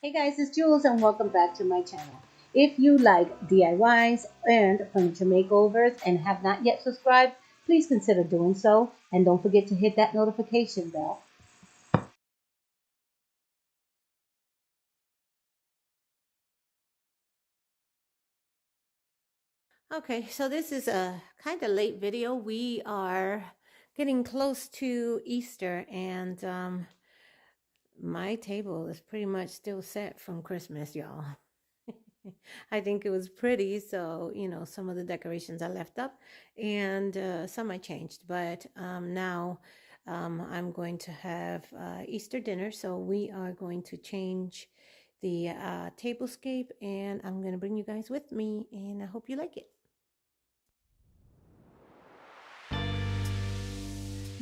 Hey guys, it's Jules and welcome back to my channel. If you like DIYs and furniture makeovers and have not yet subscribed, please consider doing so and don't forget to hit that notification bell. Okay, so this is a kind of late video. We are getting close to Easter and my table is pretty much still set from Christmas, y'all. I think it was pretty, so some of the decorations I left up and some I changed. But now I'm going to have Easter dinner, so we are going to change the tablescape, and I'm going to bring you guys with me, and I hope you like it.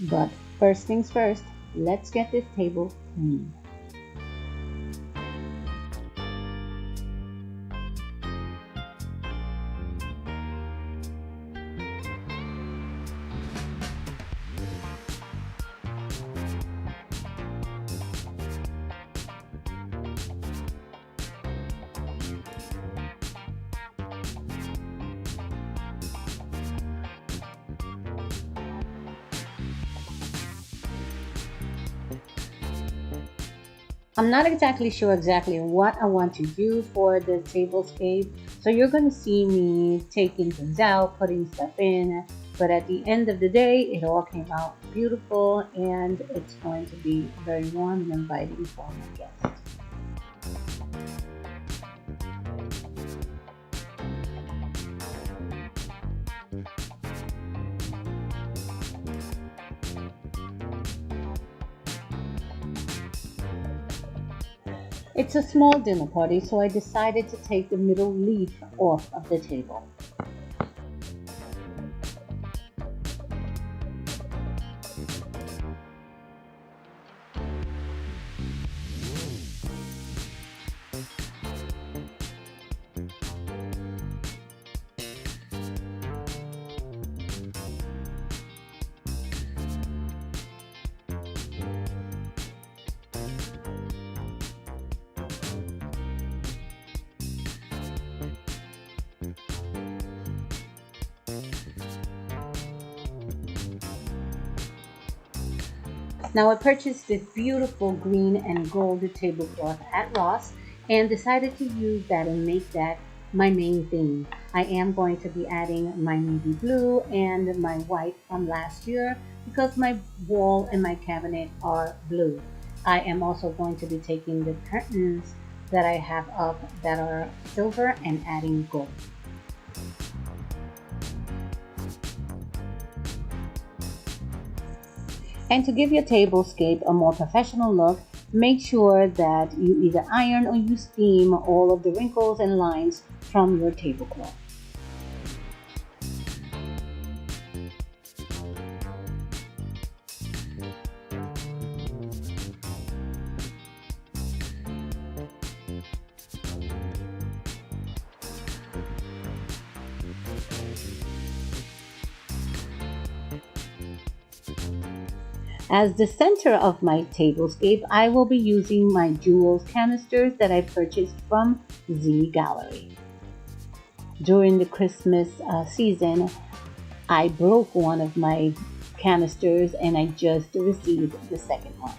But first things first, let's get this table clean. I'm not exactly sure what I want to do for the tablescape, so you're going to see me taking things out, putting stuff in, but at the end of the day, it all came out beautiful and it's going to be very warm and inviting for my guests. It's a small dinner party, so I decided to take the middle leaf off of the table. Now I purchased this beautiful green and gold tablecloth at Ross and decided to use that and make that my main theme. I am going to be adding my navy blue and my white from last year because my wall and my cabinet are blue. I am also going to be taking the curtains that I have up that are silver and adding gold. And to give your tablescape a more professional look, make sure that you either iron or you steam all of the wrinkles and lines from your tablecloth. As the center of my tablescape, I will be using my JULES canisters that I purchased from Z Gallery. During the Christmas season, I broke one of my canisters and I just received the second one.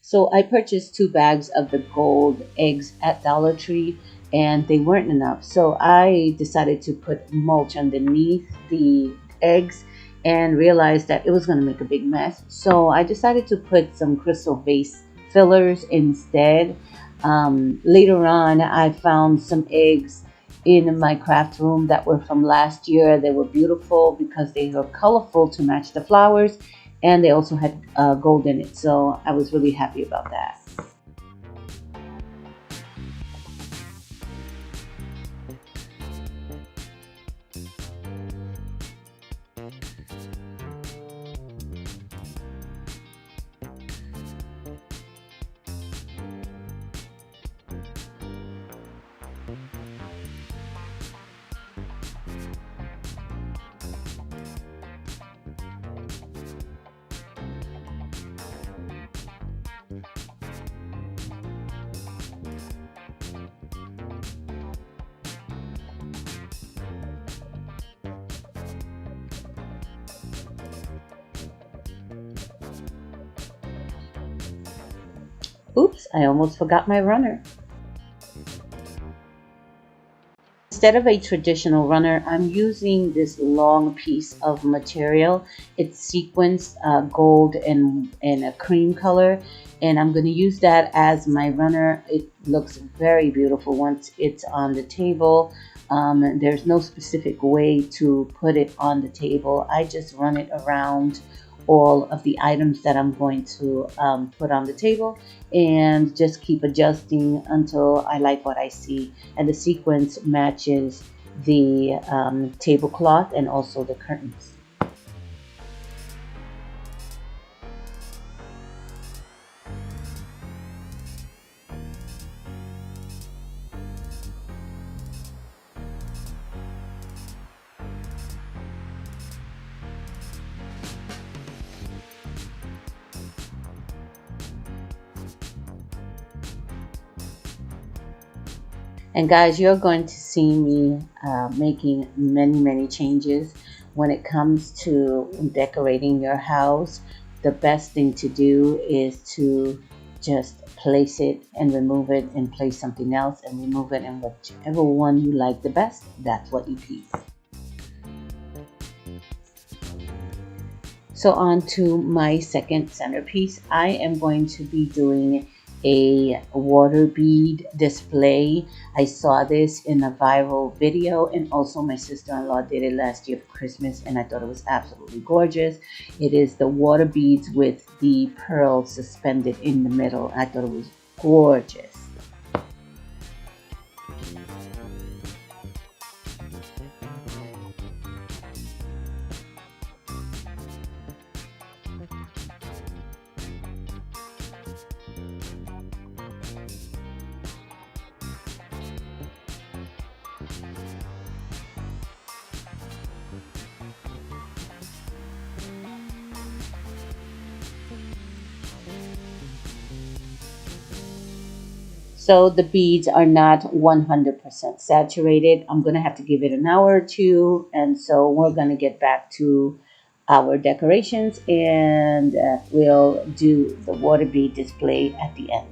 So I purchased 2 bags of the gold eggs at Dollar Tree and they weren't enough. So I decided to put mulch underneath the eggs and realized that it was going to make a big mess. So I decided to put some crystal vase fillers instead. Later on, I found some eggs in my craft room that were from last year. They were beautiful because they were colorful to match the flowers and they also had gold in it, so I was really happy about that. Oops, I almost forgot my runner. Instead of a traditional runner, I'm using this long piece of material. It's sequenced gold and a cream color, and I'm going to use that as my runner. It looks very beautiful once it's on the table. There's no specific way to put it on the table. I just run it around all of the items that I'm going to put on the table and just keep adjusting until I like what I see. And the sequence matches the tablecloth and also the curtains. And guys, you're going to see me making many changes when it comes to decorating your house. The best thing to do is to just place it and remove it and place something else and remove it, and whichever one you like the best, that's what you keep. So on to my second centerpiece. I am going to be doing a water bead display. I saw this in a viral video, and also my sister-in-law did it last year for Christmas, and I thought it was absolutely gorgeous. It is the water beads with the pearls suspended in the middle. I thought it was gorgeous. So the beads are not 100% saturated. I'm going to have to give it an hour or two. And so we're going to get back to our decorations, and we'll do the water bead display at the end.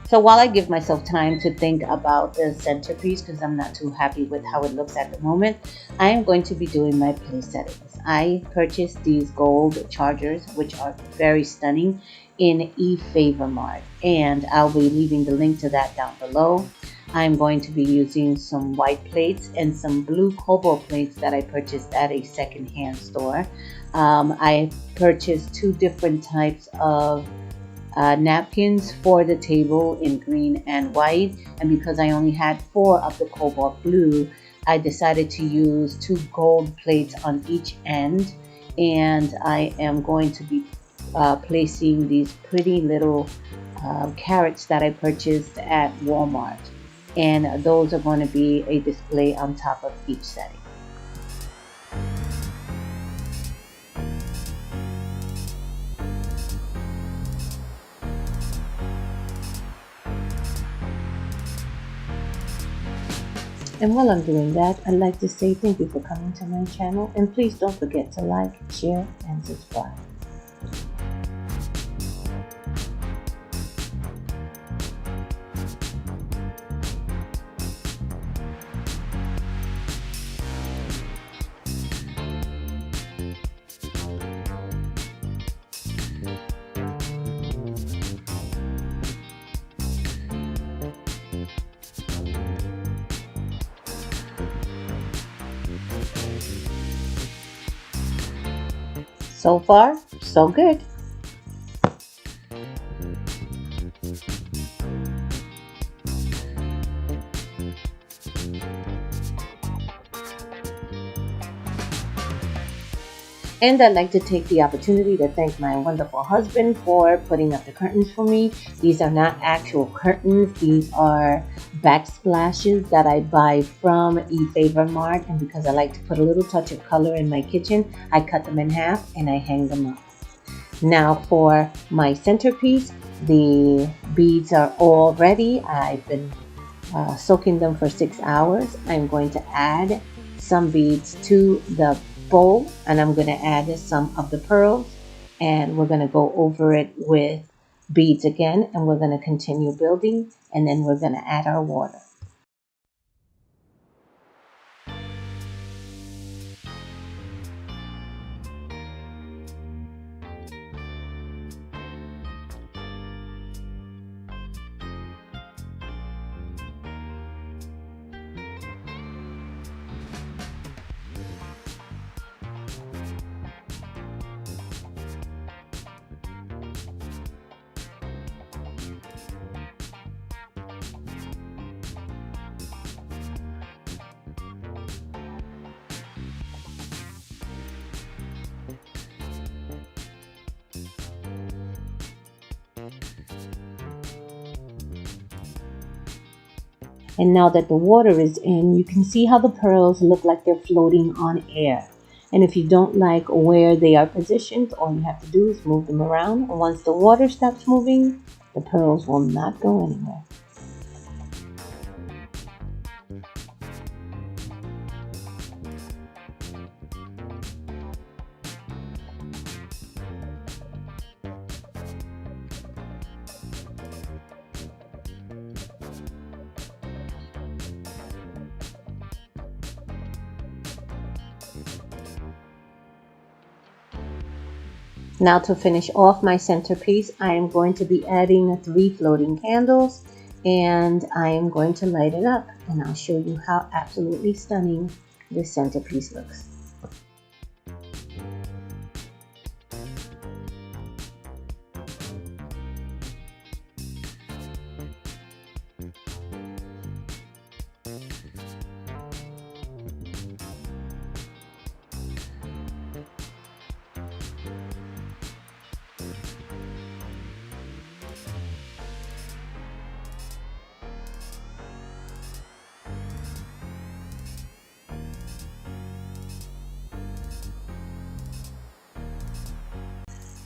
So while I give myself time to think about the centerpiece, because I'm not too happy with how it looks at the moment, I am going to be doing my place settings. I purchased these gold chargers, which are very stunning, in eFavor Mart, and I'll be leaving the link to that down below. I'm going to be using some white plates and some blue cobalt plates that I purchased at a secondhand store. I purchased two different types of napkins for the table in green and white, and because I only had 4 of the cobalt blue, I decided to use 2 gold plates on each end, and I am going to be placing these pretty little carrots that I purchased at Walmart, and those are going to be a display on top of each setting. And while I'm doing that, I'd like to say thank you for coming to my channel, and please don't forget to like, share, and subscribe. So far, so good. And I'd like to take the opportunity to thank my wonderful husband for putting up the curtains for me. These are not actual curtains. These are backsplashes that I buy from eFavor Mart. And because I like to put a little touch of color in my kitchen, I cut them in half and I hang them up. Now for my centerpiece, the beads are all ready. I've been soaking them for 6 hours. I'm going to add some beads to the bowl and I'm going to add some of the pearls and we're going to go over it with beads again and we're going to continue building and then we're going to add our water. And now that the water is in, you can see how the pearls look like they're floating on air. And if you don't like where they are positioned, all you have to do is move them around. And once the water stops moving, the pearls will not go anywhere. Now to finish off my centerpiece, I am going to be adding 3 floating candles and I am going to light it up and I'll show you how absolutely stunning this centerpiece looks.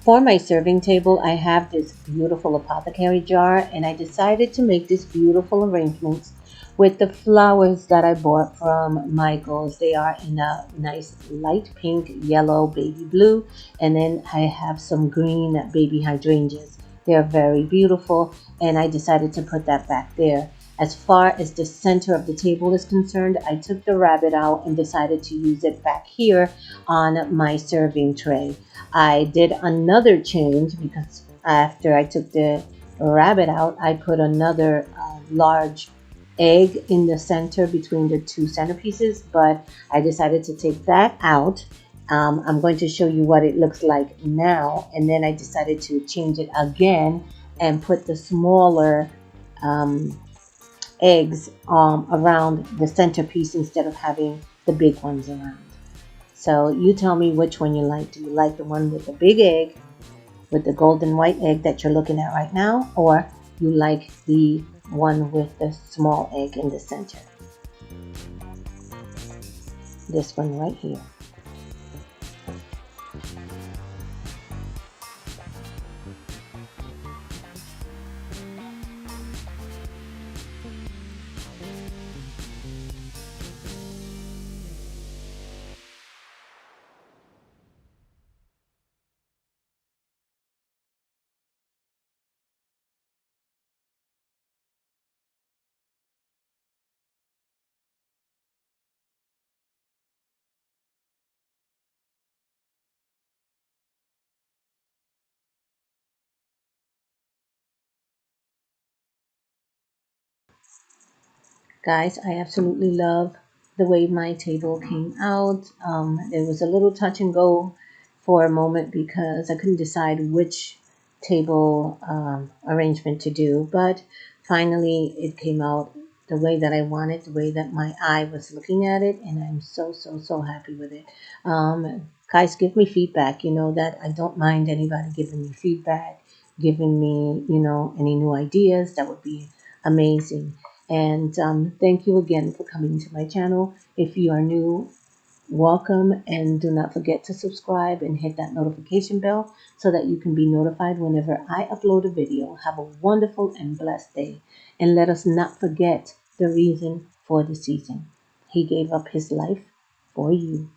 For my serving table, I have this beautiful apothecary jar and I decided to make this beautiful arrangements with the flowers that I bought from Michael's. They are in a nice light pink, yellow, baby blue, and then I have some green baby hydrangeas. They're very beautiful and I decided to put that back there. As far as the center of the table is concerned, I took the rabbit out and decided to use it back here on my serving tray. I did another change because after I took the rabbit out, I put another large egg in the center between the two centerpieces, but I decided to take that out. I'm going to show you what it looks like now, and then I decided to change it again and put the smaller eggs around the centerpiece instead of having the big ones around. So you tell me which one you like. Do you like the one with the big egg, with the golden white egg that you're looking at right now, or you like the one with the small egg in the center? This one right here. Guys, I absolutely love the way my table came out. It was a little touch and go for a moment because I couldn't decide which table arrangement to do, but finally it came out the way that I wanted, the way that my eye was looking at it, and I'm so happy with it. Guys, give me feedback. You know that I don't mind anybody giving me feedback, giving me, any new ideas. That would be amazing. And thank you again for coming to my channel. If you are new, welcome, and do not forget to subscribe and hit that notification bell so that you can be notified whenever I upload a video. Have a wonderful and blessed day. And let us not forget the reason for the season. He gave up his life for you.